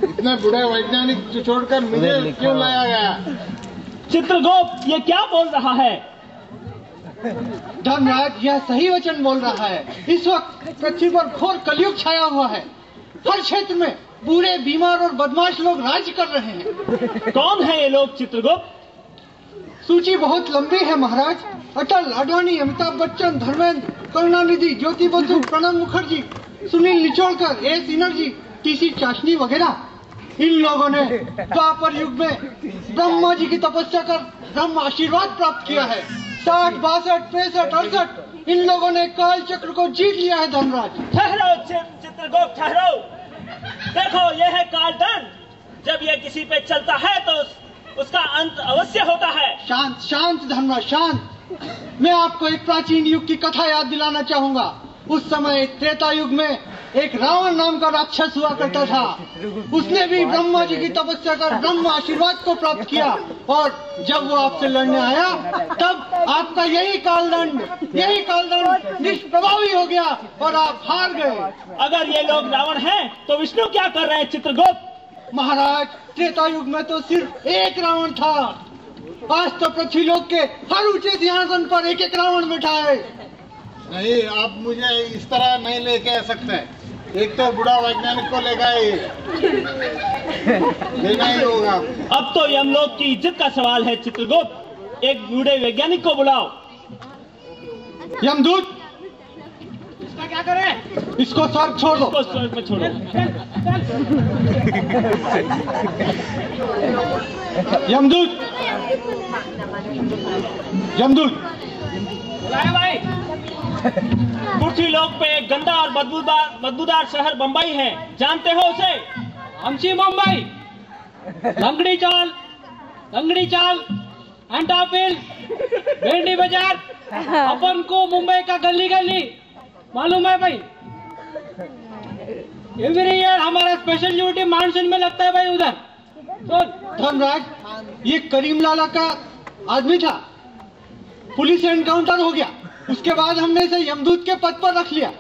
इतने बूढ़े वैज्ञानिक छोड़कर मुझे क्यों लाया गया? चित्रगुप्त ये क्या बोल रहा है? धर्मराज यह सही वचन बोल रहा है। इस वक्त पृथ्वी पर घोर कलयुग छाया हुआ है। हर क्षेत्र में बूढ़े, बीमार और बदमाश लोग राज्य कर रहे हैं। कौन है ये लोग चित्रगुप्त? सूची बहुत लंबी है महाराज। अटल, अडवाणी, अमिताभ बच्चन, धर्मेंद्र, करुणानिधि, ज्योति बसु, प्रणब मुखर्जी, सुनील निचोड़कर, एस इनर्जी, टीसी चाशनी वगैरह। इन लोगों ने द्वापर युग में ब्रह्मा जी की तपस्या कर ब्रह्म आशीर्वाद प्राप्त किया है। 60, 62, 65, 68 इन लोगों ने काल चक्र को जीत लिया है। धर्मराज ठहरो चित्रगुप्त, ठहरो। देखो ये है कालदंड। जब ये किसी पे चलता है तो उसका अंत अवश्य होता है। शांत शांत धर्मराज शांत। मैं आपको एक प्राचीन युग की कथा याद दिलाना चाहूंगा। उस समय त्रेता युग में एक रावण नाम का राक्षस हुआ करता था। उसने भी ब्रह्मा जी की तपस्या कर ब्रह्म आशीर्वाद को प्राप्त किया, और जब वो आपसे लड़ने आया तब आपका यही कालदंड निष्प्रभावी हो गया और आप हार गए। अगर ये लोग रावण हैं तो विष्णु क्या कर रहे हैं चित्रगुप्त? महाराज त्रेता युग में तो सिर्फ एक रावण था। आज तो पृथ्वीलोक के हर ऊंचे सिंहासन पर एक एक रावण बैठा है। नहीं, आप मुझे इस तरह नहीं लेके आ सकते। एक तो बूढ़ा वैज्ञानिक को लेगा लेना ही होगा। अब तो यमलोक की इज्जत का सवाल है चित्रगुप्त। एक बूढ़े वैज्ञानिक को बुलाओ। यमदूत, इसका क्या करें? इसको स्वर्ग छोड़ दो। इसको स्वर्ग में छोड़ो। यमदूत, यमदूत भाई, पृथ्वीलोक पे एक गंदा और बदबूदार शहर बम्बई है, जानते हो उसे? हमसी मुंबई, लंगड़ी चाल, अंटापिल, भेंडी बाजार, अपन को मुंबई का गली गली मालूम है भाई। एवरी ईयर हमारा स्पेशल ड्यूटी मानसून में लगता है भाई उधर। तो धर्मराज, ये करीम लाला का आदमी था। पुलिस एनकाउंटर हो गया, उसके बाद हमने इसे यमदूत के पद पर रख लिया।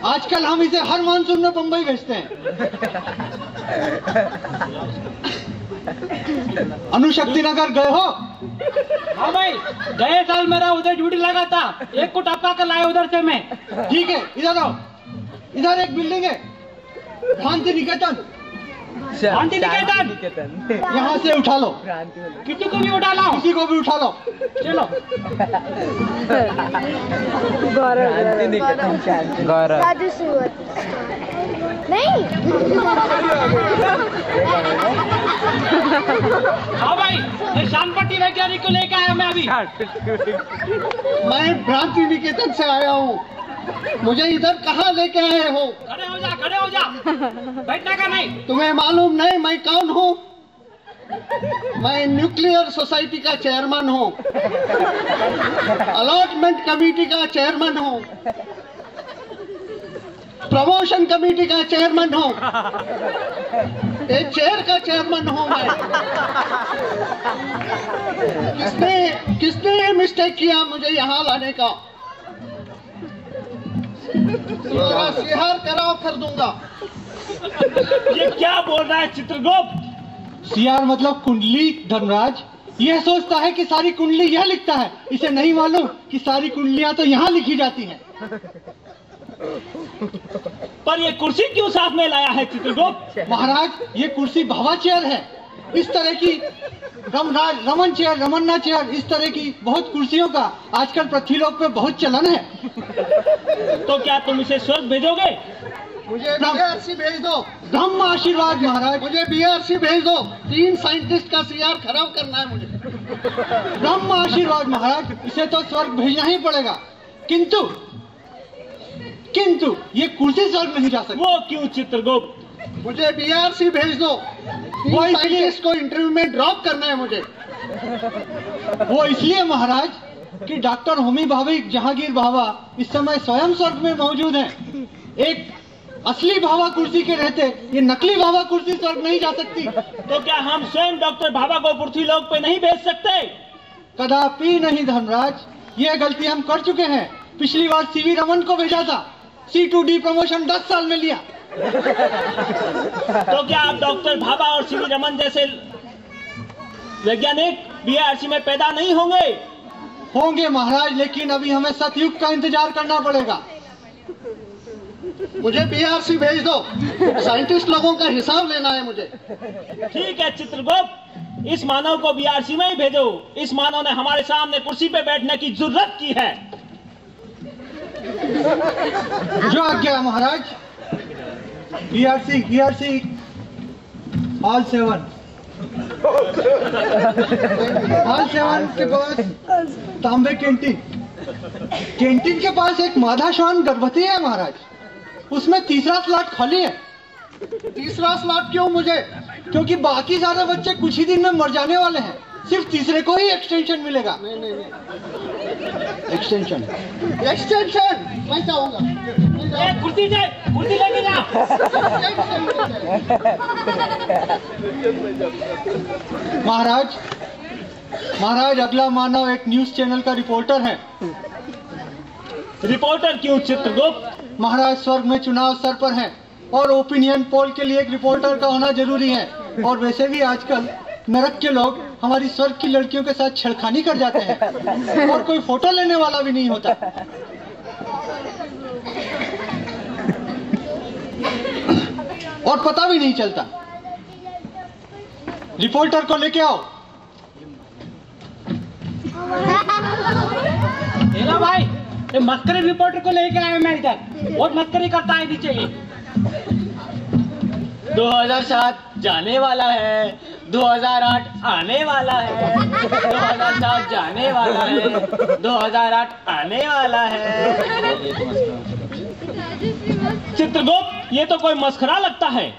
आजकल हम इसे हर मानसून में बम्बई भेजते हैं। अनुशक्ति नगर गए हो? हाँ भाई, गए साल मेरा उधर ड्यूटी लगा था। एक को टपका कर लाया उधर से मैं। ठीक है, इधर आओ। इधर एक बिल्डिंग है, शांति निकेतन। यहाँ से उठा लो। किसी को भी उठा लो। किसी को भी उठा लो। चलो। गौरव नहीं। हाँ भाई, ये शानपट्टी वैज्ञानिक को लेकर आया मैं अभी। मैं भ्रांति निकेतन से आया हूँ। मुझे इधर कहाँ लेके आए हो? खड़े हो जा। बैठने का नहीं। तुम्हें मालूम नहीं मैं कौन हूँ? मैं न्यूक्लियर सोसाइटी का चेयरमैन हूँ, अलॉटमेंट कमेटी का चेयरमैन हूँ, प्रमोशन कमेटी का चेयरमैन हूँ, एक चेयर का चेयरमैन हूँ मैं। किसने मिस्टेक किया मुझे यहाँ लाने का? सिहार कराव कर दूंगा। ये क्या बोल रहा है चित्रगुप्त? सियार मतलब कुंडली। धर्मराज यह सोचता है कि सारी कुंडली यह लिखता है। इसे नहीं मालूम कि सारी कुंडलियां तो यहाँ लिखी जाती हैं। पर ये कुर्सी क्यों साथ में लाया है चित्रगुप्त? महाराज, ये कुर्सी भावा चेयर है। इस तरह की रमन चेयर, रमन्ना चेयर, इस तरह की बहुत कुर्सियों का आजकल पृथ्वीलोक पे बहुत चलन है। तो क्या तुम इसे स्वर्ग भेजोगे? मुझे बीआरसी भेज दो। ब्रह्म आशीर्वाद महाराज, मुझे बीआरसी भेज दो। 3 साइंटिस्ट का सीआर खराब करना है मुझे। ब्रह्म आशीर्वाद महाराज, इसे तो स्वर्ग भेजना ही पड़ेगा। किंतु ये कुर्सी स्वर्ग नहीं जा सकती। वो क्यों चित्रगुप्त? मुझे बीआरसी भेज दो। वो साइंटिस्ट को इंटरव्यू में ड्रॉप करना है मुझे। वो इसलिए महाराज कि डॉक्टर होमी भाभी जहांगीर भाभा इस समय स्वयं स्वर्ग में मौजूद हैं। एक असली भाभा कुर्सी के रहते ये नकली भाभा कुर्सी स्वर्ग नहीं जा सकती। तो क्या हम स्वयं डॉक्टर भाभा को पृथ्वीलोक पे नहीं भेज सकते? कदापि नहीं धर्मराज, ये गलती हम कर चुके हैं। पिछली बार सीवी रमन को भेजा था, C2D प्रमोशन 10 साल में लिया। तो क्या आप डॉक्टर भाभा और सीवी रमन जैसे वैज्ञानिक बीआरसी में पैदा नहीं होंगे? होंगे महाराज, लेकिन अभी हमें सतयुग का इंतजार करना पड़ेगा। मुझे बीआरसी भेज दो, साइंटिस्ट लोगों का हिसाब लेना है मुझे। ठीक है चित्रगुप्त, इस मानव को बीआरसी में ही भेजो। इस मानव ने हमारे सामने कुर्सी पे बैठने की जुर्रत की है। जो आज्ञा महाराज। बीआरसी हॉल 7 के पास तांबे कैंटीन के पास एक माधा श्वान गर्भवती है महाराज। उसमें तीसरा स्लॉट खाली है। तीसरा स्लॉट क्यों मुझे? क्योंकि बाकी सारे बच्चे कुछ ही दिन में मर जाने वाले हैं, सिर्फ तीसरे को ही एक्सटेंशन मिलेगा। नहीं, एक्सटेंशन मैं चाहूंगा। कुर्सी लेके जा। महाराज अगला मानव एक न्यूज चैनल का रिपोर्टर है। रिपोर्टर क्यों चित्रगुप्त? महाराज स्वर्ग में चुनाव सर पर है और ओपिनियन पोल के लिए एक रिपोर्टर का होना जरूरी है। और वैसे भी आजकल नरक के लोग हमारी स्वर्ग की लड़कियों के साथ छेड़खानी कर जाते हैं और कोई फोटो लेने वाला भी नहीं होता। और पता भी नहीं चलता। रिपोर्टर को लेके आओ। हेलो भाई, ये मस्करी रिपोर्टर को लेके आए मैं इधर। बहुत मस्करी करता है नीचे ये। 2007 जाने वाला है, 2008 आने वाला है, 2007 जाने वाला है, 2008 आने वाला है। चित्रगुप्त, ये तो कोई मस्खरा लगता है।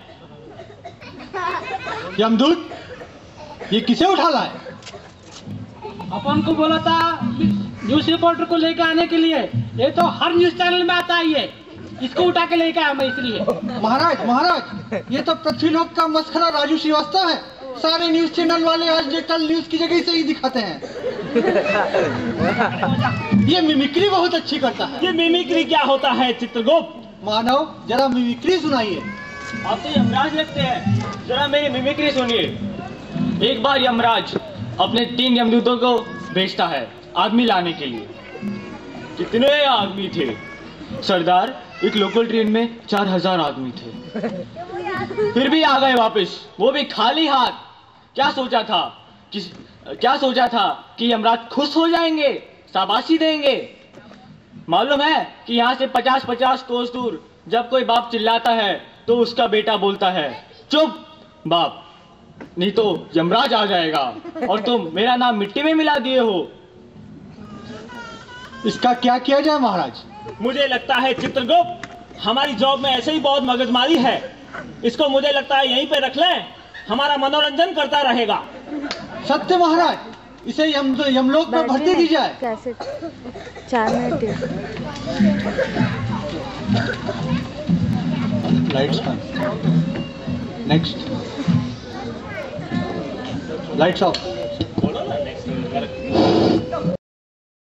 यमदूत, ये किसे उठा लाए? अपन को बोला था न्यूज रिपोर्टर को लेके आने के लिए। ये तो हर न्यूज चैनल में आता ही है। इसको उठा के लेके आया मैं इसलिए। महाराज, ये तो पृथ्वीलोक का मस्खरा राजू श्रीवास्तव है। सारे न्यूज चैनल वाले आज कल न्यूज की जगह से ही दिखाते हैं। ये मिमिक्री बहुत अच्छी करता है। ये मिमिक्री क्या होता है चित्रगुप्त? मानव, जरा मिमिक्री सुनाइए। आप तो यमराज लगते हैं, जरा मेरी मिमिक्री सुनिए। एक बार यमराज अपने 3 यमदूतों को भेजता है आदमी लाने के लिए। कितने आदमी थे सरदार? एक लोकल ट्रेन में 4000 आदमी थे। फिर भी आ गए वापस, वो भी खाली हाथ। क्या सोचा था कि यमराज खुश हो जाएंगे, शाबाशी देंगे? मालूम है कि यहाँ से 50-50 कोस दूर जब कोई बाप चिल्लाता है तो उसका बेटा बोलता है, चुप बाप, नहीं तो यमराज आ जाएगा और तुम मेरा नाम मिट्टी में मिला दिए हो। इसका क्या किया जाए महाराज? मुझे लगता है चित्रगुप्त, हमारी जॉब में ऐसे ही बहुत मगजमारी है। इसको मुझे लगता है यहीं पे रख लें, हमारा मनोरंजन करता रहेगा। सत्य महाराज, इसे यमलोक में भर्ती की जाए। कैसे 4 minute lights next lights off.